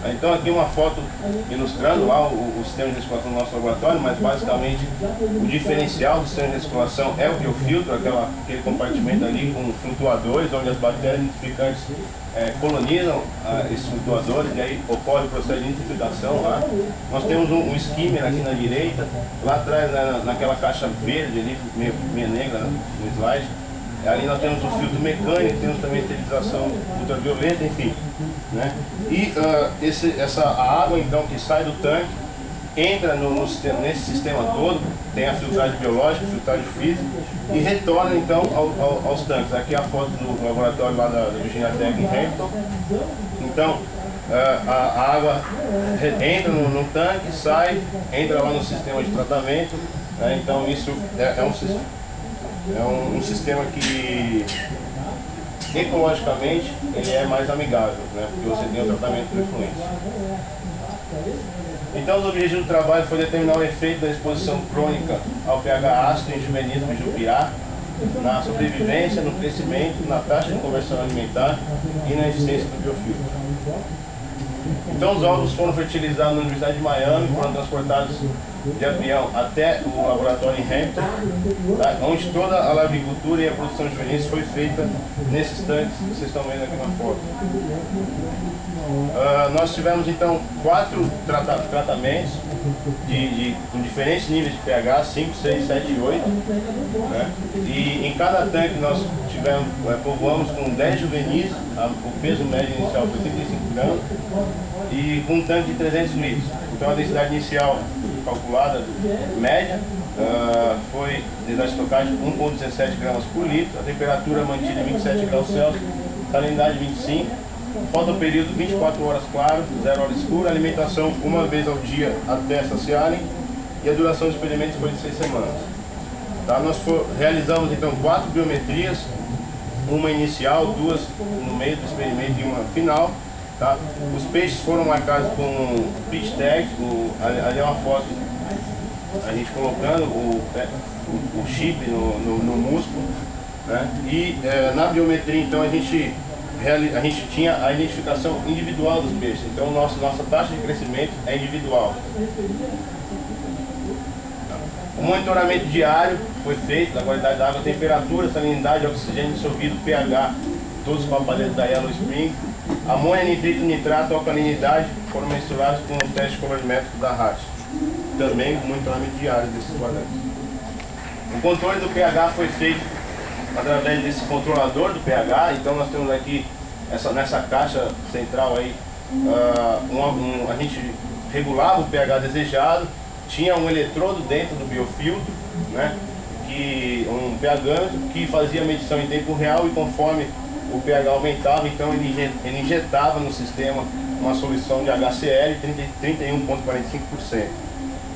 Então aqui uma foto ilustrando lá o sistema de recirculação do nosso laboratório, mas basicamente o diferencial do sistema de recirculação é o biofiltro, aquele compartimento ali com flutuadores, onde as bactérias nitrificantes colonizam esses flutuadores, e aí ocorre o processo de nitrificação lá. Nós temos um skimmer aqui na direita, lá atrás naquela caixa verde ali, meio negra no slide. Ali nós temos o filtro mecânico, temos também a esterilização ultravioleta, enfim, né? E a água então que sai do tanque entra nesse sistema todo, tem a filtragem biológica, a filtragem física, e retorna então aos tanques. Aqui é a foto do laboratório lá da Virginia Tech em Hampton. Então a água entra no tanque, sai, entra lá no sistema de tratamento, né? Então isso é um sistema que ecologicamente ele é mais amigável, né? Porque você tem o tratamento por efluentes. Então, o objetivo do trabalho foi determinar o efeito da exposição crônica ao pH ácido em juvenismo e jupiá, na sobrevivência, no crescimento, na taxa de conversão alimentar e na eficiência do biofiltro. Então os ovos foram fertilizados na Universidade de Miami, foram transportados de avião até o laboratório em Hampton, tá? Onde toda a lavicultura e a produção juvenil foi feita nesses tanques que vocês estão vendo aqui na foto. Nós tivemos então 4 tratamentos com diferentes níveis de pH, 5, 6, 7 e 8, né? E em cada tanque nós povoamos com 10 juvenis, o peso médio inicial foi 35 gramas, e com um tanque de 300 litros. Então a densidade inicial calculada, média, foi densidade estocástica de 1,17 gramas por litro, a temperatura mantida em 27 graus Celsius, salinidade 25, fotoperíodo 24 horas claro, 0 hora escura, alimentação uma vez ao dia até saciarem, e a duração dos experimentos foi de 6 semanas. Tá? Nós realizamos então 4 biometrias, uma inicial, 2 no meio do experimento e uma final. Tá? Os peixes foram marcados com pitch tag, ali é uma foto, a gente colocando o chip no músculo, né? E na biometria então a gente tinha a identificação individual dos peixes, então nossa taxa de crescimento é individual. O monitoramento diário foi feito da qualidade da água, temperatura, salinidade, oxigênio dissolvido, pH, todos os papadetos da Yellow Spring, amônia, nitrito, nitrato, alcalinidade foram mensurados com o teste colorimétrico da RAT. Também o monitoramento diário desses quadrantes. O controle do pH foi feito através desse controlador do pH. Então nós temos aqui nessa caixa central aí, a gente regulava o pH desejado, tinha um eletrodo dentro do biofiltro, né, um pH que fazia a medição em tempo real, e conforme o pH aumentava, então ele injetava no sistema uma solução de HCl 31,45%.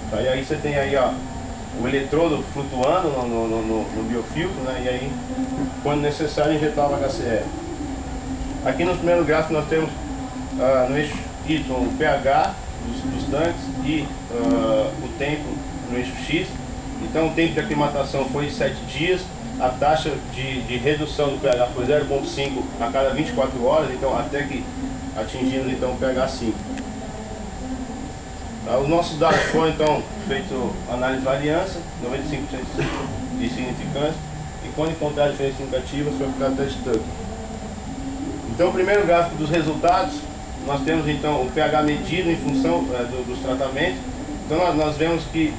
Tá? E aí você tem aí, ó, o eletrodo flutuando no biofiltro, né? E aí, quando necessário, injetava HCl. Aqui no primeiro gráfico nós temos no eixo Y o pH dos tanques e o tempo no eixo X. Então o tempo de aclimatação foi 7 dias, a taxa de redução do pH foi 0,5 a cada 24 horas, então até que atingimos então o pH 5. Os nossos dados foram então feito análise de variância, 95% de significância, e quando encontrar diferenças significativas foi aplicado o teste Tucker. Então o primeiro gráfico dos resultados, nós temos então o pH medido em função dos tratamentos. Então nós vemos que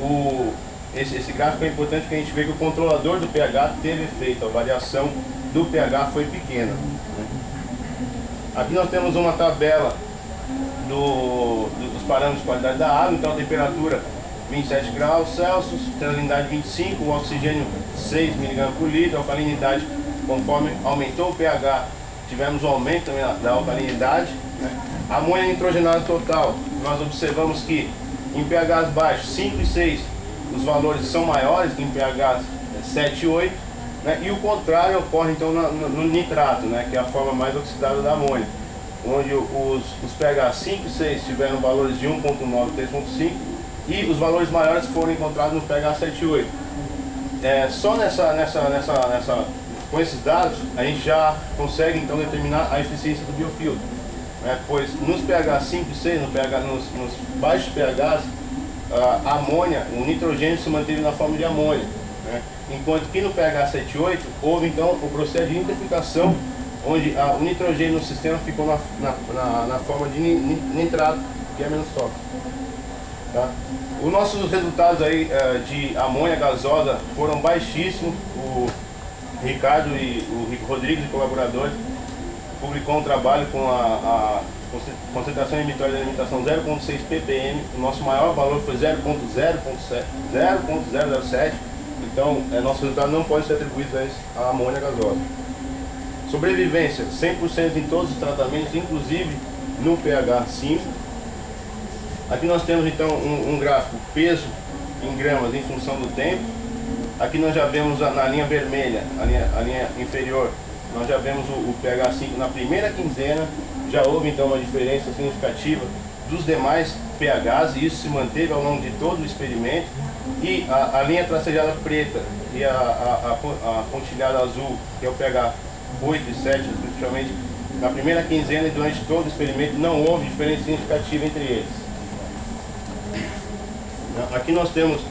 esse gráfico é importante porque a gente vê que o controlador do pH teve efeito, a variação do pH foi pequena. Aqui nós temos uma tabela dos parâmetros de qualidade da água. Então a temperatura 27 graus Celsius, salinidade 25, o oxigênio 6 mg por litro, a alcalinidade, conforme aumentou o pH, tivemos um aumento também da alcalinidade, né? A amônia nitrogenada total, nós observamos que em pHs baixos, 5 e 6, os valores são maiores que em pHs 7 e 8, né? E o contrário ocorre então no nitrato, né? Que é a forma mais oxidada da amônia, onde os pH 5 e 6 tiveram valores de 1,9 e 3,5, e os valores maiores foram encontrados no pH 7 e 8. Só com esses dados a gente já consegue então determinar a eficiência do biofiltro. né? Pois nos pH 5 e 6, nos baixos pHs, a amônia, o nitrogênio se manteve na forma de amônia, né? Enquanto que no pH 7 e 8 houve então o processo de nitrificação, onde o nitrogênio no sistema ficou na forma de nitrato, que é menos tóxico. Tá? Os nossos resultados aí de amônia gasosa foram baixíssimos. O Ricardo e o Rodrigues e colaboradores publicou um trabalho com a concentração emitória da alimentação 0,6 ppm. O nosso maior valor foi 0,007. Então, nossos resultados não podem ser atribuídos à amônia gasosa. Sobrevivência 100% em todos os tratamentos, inclusive no pH 5. Aqui nós temos então um gráfico peso em gramas em função do tempo. Aqui nós já vemos na linha vermelha, a linha inferior, nós já vemos o pH 5 na primeira quinzena. Já houve então uma diferença significativa dos demais pHs, e isso se manteve ao longo de todo o experimento. E a linha tracejada preta e a pontilhada azul, que é o pH 8 e 7, principalmente na primeira quinzena, e durante todo o experimento não houve diferença significativa entre eles. Aqui nós temos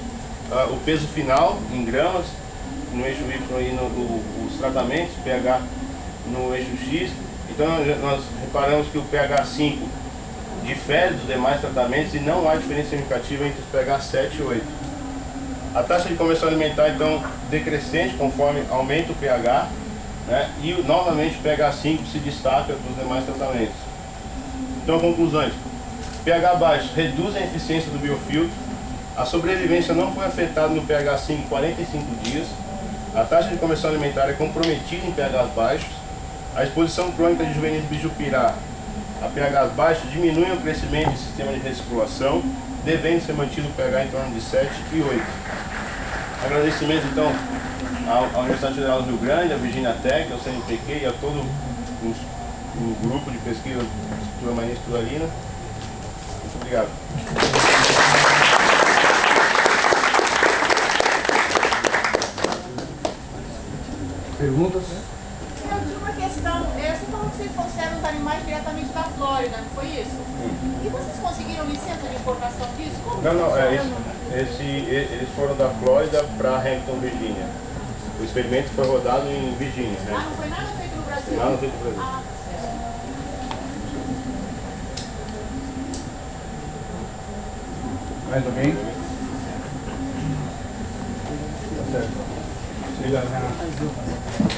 o peso final em gramas, no eixo Y e os tratamentos, pH no eixo X. Então nós reparamos que o pH 5 difere dos demais tratamentos e não há diferença significativa entre os pH 7 e 8. A taxa de conversão alimentar então decrescente conforme aumenta o pH, né? E novamente o pH 5 se destaca dos demais tratamentos. Então, conclusões: pH baixo reduz a eficiência do biofiltro, a sobrevivência não foi afetada no pH 5 em 45 dias, a taxa de conversão alimentar é comprometida em pHs baixos, a exposição crônica de juvenis bijupirá a pHs baixos diminui o crescimento do sistema de recirculação, devendo ser mantido o pH em torno de 7 e 8. Agradecimento então à Universidade Federal do Rio Grande, à Virginia Tech, ao CNPq e a todo o grupo de pesquisa do Instituto Maria Estuarina. Muito obrigado. Perguntas? Eu tinha uma questão. Você falou que vocês trouxeram os animais diretamente da Flórida, não foi isso? E vocês conseguiram licença de importação disso? Como Não, eles foram da Flórida para Hampton, Virgínia. O experimento foi rodado em Virgínia. Né? Não foi nada feito no Brasil? Nada feito no Brasil. Tá certo. Mais alguém? Tá certo. Obrigado, Renato.